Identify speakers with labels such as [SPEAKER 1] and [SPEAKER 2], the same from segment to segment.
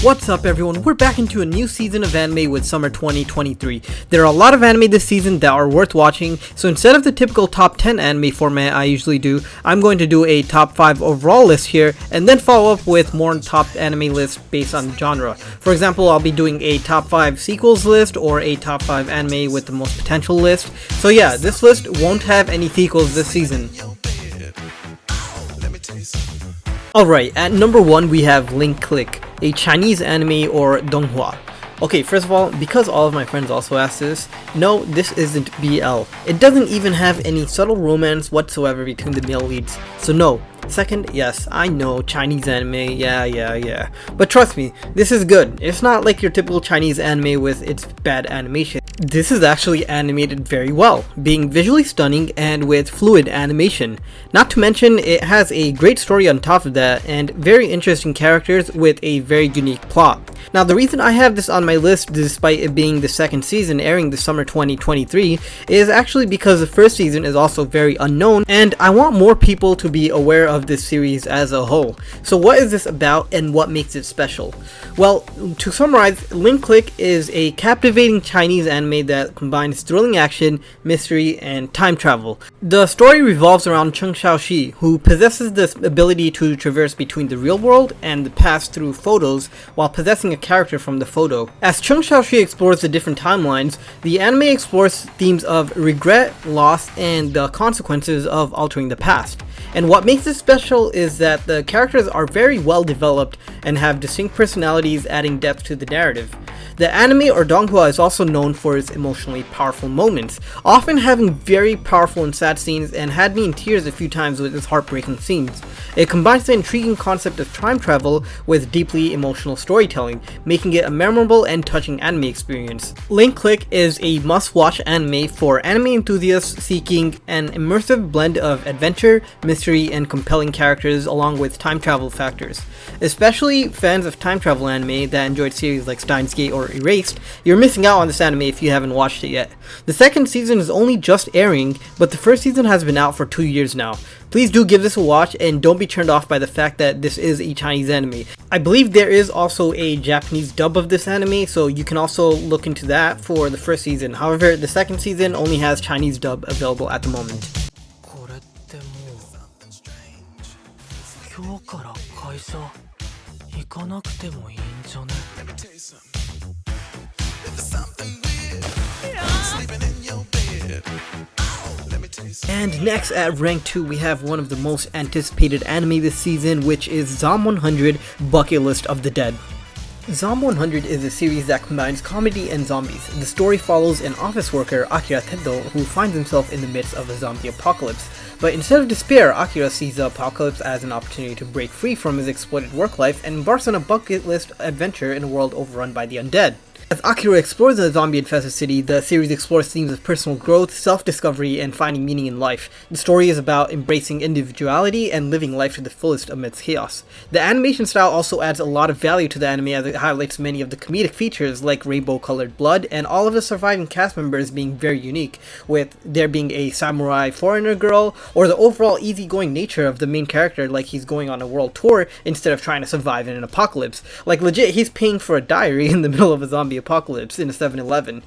[SPEAKER 1] What's up everyone, we're back into a new season of anime with summer 2023. There are a lot of anime this season that are worth watching, so instead of the typical top 10 anime format I usually do, I'm going to do a top 5 overall list here, and then follow up with more top anime lists based on genre. For example, I'll be doing a top 5 sequels list, or a top 5 anime with the most potential list. So yeah, this list won't have any sequels this season. Alright, at number 1 we have Link Click, a Chinese anime or donghua. Okay, first of all, because all of my friends also asked this, no, this isn't BL. It doesn't even have any subtle romance whatsoever between the male leads, so no. Second, yes, I know, Chinese anime, yeah. But trust me, this is good. It's not like your typical Chinese anime with its bad animation. This is actually animated very well, being visually stunning and with fluid animation. Not to mention, it has a great story on top of that, and very interesting characters with a very unique plot. Now, the reason I have this on my list, despite it being the second season airing this summer 2023, is actually because the first season is also very unknown, and I want more people to be aware of this series as a whole. So what is this about and what makes it special? Well, to summarize, Link Click is a captivating Chinese anime that combines thrilling action, mystery, and time travel. The story revolves around Cheng Xiaoxi, who possesses this ability to traverse between the real world and the past through photos while possessing a character from the photo. As Cheng Xiaoxi explores the different timelines, the anime explores themes of regret, loss, and the consequences of altering the past. And what makes it special is that the characters are very well developed and have distinct personalities, adding depth to the narrative. The anime or donghua is also known for its emotionally powerful moments, often having very powerful and sad scenes, and had me in tears a few times with its heartbreaking scenes. It combines the intriguing concept of time travel with deeply emotional storytelling, making it a memorable and touching anime experience. Link Click is a must-watch anime for anime enthusiasts seeking an immersive blend of adventure, mystery, and compelling characters along with time travel factors. Especially fans of time travel anime that enjoyed series like Steins Gate or Erased, you're missing out on this anime if you haven't watched it yet. The second season is only just airing, but the first season has been out for 2 years now. Please do give this a watch and don't be turned off by the fact that this is a Chinese anime. I believe there is also a Japanese dub of this anime, so you can also look into that for the first season. However, the second season only has Chinese dub available at the moment. And next at rank 2 we have one of the most anticipated anime this season, which is Zom 100 Bucket List of the Dead. Zom 100 is a series that combines comedy and zombies. The story follows an office worker, Akira Tendo, who finds himself in the midst of a zombie apocalypse. But instead of despair, Akira sees the apocalypse as an opportunity to break free from his exploited work life and embarks on a bucket list adventure in a world overrun by the undead. As Akira explores the zombie-infested city, the series explores themes of personal growth, self-discovery, and finding meaning in life. The story is about embracing individuality and living life to the fullest amidst chaos. The animation style also adds a lot of value to the anime as it highlights many of the comedic features like rainbow-colored blood and all of the surviving cast members being very unique, with there being a samurai foreigner girl, or the overall easygoing nature of the main character like he's going on a world tour instead of trying to survive in an apocalypse. Like legit, he's paying for a diary in the middle of a zombie apocalypse in a 7-Eleven.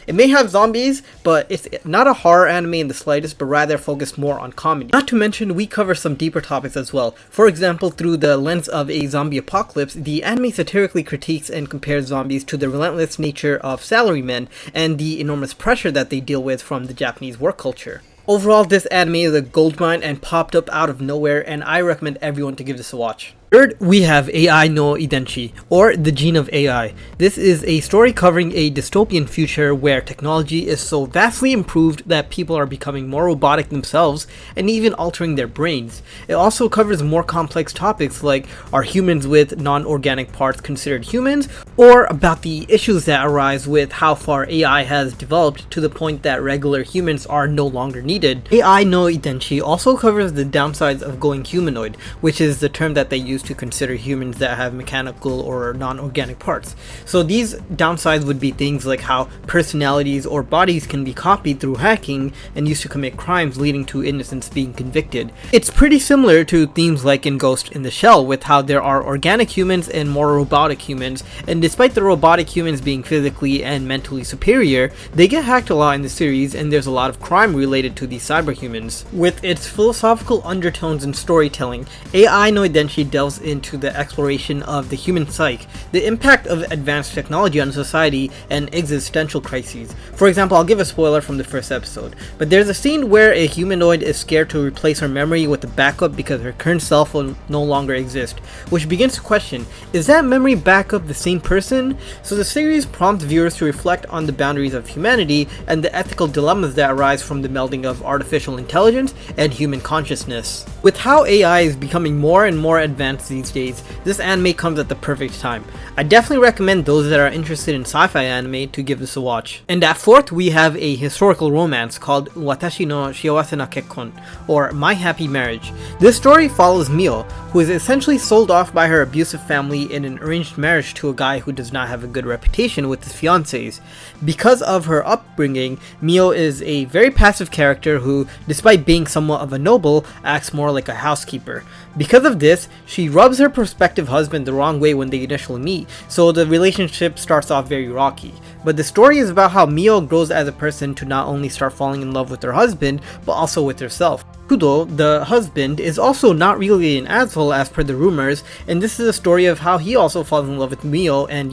[SPEAKER 1] It may have zombies, but it's not a horror anime in the slightest, but rather focused more on comedy. Not to mention, we cover some deeper topics as well. For example, through the lens of a zombie apocalypse, the anime satirically critiques and compares zombies to the relentless nature of salarymen and the enormous pressure that they deal with from the Japanese work culture. Overall, this anime is a goldmine and popped up out of nowhere, and I recommend everyone to give this a watch. Third, we have AI no Idenshi, or The Gene of AI. This is a story covering a dystopian future where technology is so vastly improved that people are becoming more robotic themselves and even altering their brains. It also covers more complex topics like, are humans with non-organic parts considered humans? Or about the issues that arise with how far AI has developed to the point that regular humans are no longer needed. AI no Idenshi also covers the downsides of going humanoid, which is the term that they use used to consider humans that have mechanical or non-organic parts. So these downsides would be things like how personalities or bodies can be copied through hacking and used to commit crimes, leading to innocents being convicted. It's pretty similar to themes like in Ghost in the Shell, with how there are organic humans and more robotic humans, and despite the robotic humans being physically and mentally superior, they get hacked a lot in the series, and there's a lot of crime related to these cyberhumans. With its philosophical undertones and storytelling, AI no Idenshi delves into the exploration of the human psyche, the impact of advanced technology on society, and existential crises. For example, I'll give a spoiler from the first episode, but there's a scene where a humanoid is scared to replace her memory with a backup because her current self will no longer exist, which begins to question, is that memory backup the same person? So the series prompts viewers to reflect on the boundaries of humanity and the ethical dilemmas that arise from the melding of artificial intelligence and human consciousness. With how AI is becoming more and more advanced these days, this anime comes at the perfect time. I definitely recommend those that are interested in sci-fi anime to give this a watch. And at fourth, we have a historical romance called Watashi no幸せな結婚, or My Happy Marriage. This story follows Mio, who is essentially sold off by her abusive family in an arranged marriage to a guy who does not have a good reputation with his fiancés. Because of her upbringing, Mio is a very passive character who, despite being somewhat of a noble, acts more like a housekeeper. Because of this, she rubs her prospective husband the wrong way when they initially meet, so the relationship starts off very rocky. But the story is about how Mio grows as a person to not only start falling in love with her husband, but also with herself. Kudo, the husband, is also not really an asshole as per the rumors, and this is a story of how he also falls in love with Mio and,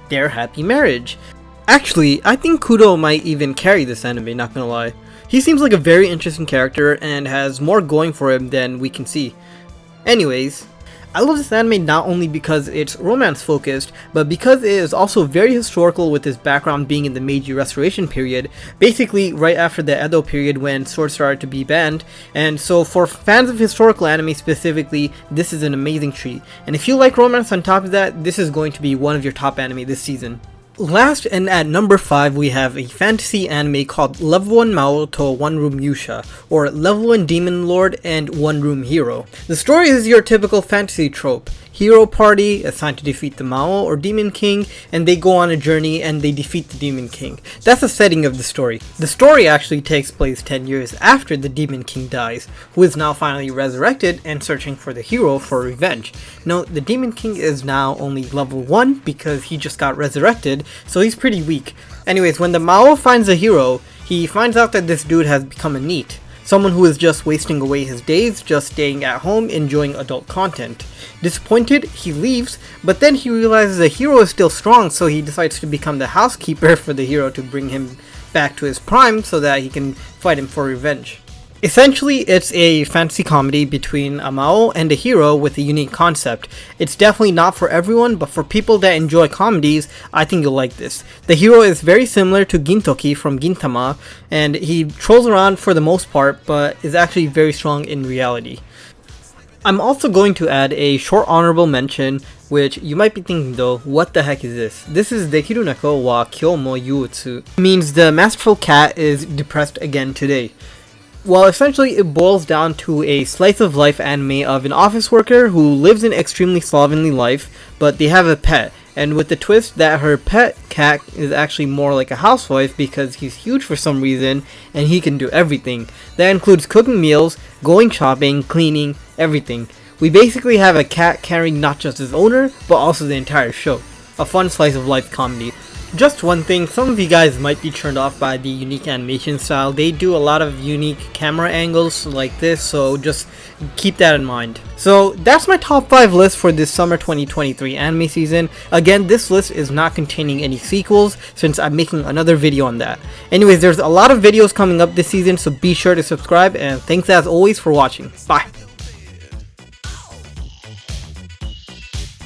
[SPEAKER 1] their happy marriage. Actually, I think Kudo might even carry this anime, not gonna lie. He seems like a very interesting character and has more going for him than we can see. Anyways, I love this anime not only because it's romance focused, but because it is also very historical, with its background being in the Meiji Restoration period, basically right after the Edo period when swords started to be banned. And so for fans of historical anime specifically, this is an amazing treat. And if you like romance on top of that, this is going to be one of your top anime this season. Last, and at number 5, we have a fantasy anime called Lv1 Maou to One Room Yuusha, or Lv1 Demon Lord and One Room Hero. The story is your typical fantasy trope. Hero party assigned to defeat the Mao or Demon King, and they go on a journey and they defeat the Demon King. That's the setting of the story. The story actually takes place 10 years after the Demon King dies, who is now finally resurrected and searching for the hero for revenge. Note, the Demon King is now only level 1 because he just got resurrected, so he's pretty weak. Anyways, when the Mao finds the hero, he finds out that this dude has become a NEET. Someone who is just wasting away his days, just staying at home enjoying adult content. Disappointed, he leaves, but then he realizes the hero is still strong, so he decides to become the housekeeper for the hero to bring him back to his prime so that he can fight him for revenge. Essentially, it's a fantasy comedy between a Mao and a hero with a unique concept. It's definitely not for everyone, but for people that enjoy comedies, I think you'll like this. The hero is very similar to Gintoki from Gintama, and he trolls around for the most part, but is actually very strong in reality. I'm also going to add a short honorable mention, which you might be thinking though, what the heck is this? This is Dekiru Neko wa Kyou mo Yuutsu. It means the masterful cat is depressed again today. Well, essentially it boils down to a slice of life anime of an office worker who lives an extremely slovenly life, but they have a pet. And with the twist that her pet cat is actually more like a housewife because he's huge for some reason and he can do everything. That includes cooking meals, going shopping, cleaning, everything. We basically have a cat carrying not just his owner, but also the entire show. A fun slice of life comedy. Just one thing, some of you guys might be turned off by the unique animation style. They do a lot of unique camera angles like this, so just keep that in mind. So that's my top 5 list for this summer 2023 anime season. Again, this list is not containing any sequels since I'm making another video on that. Anyways, there's a lot of videos coming up this season, so be sure to subscribe, and thanks as always for watching. Bye!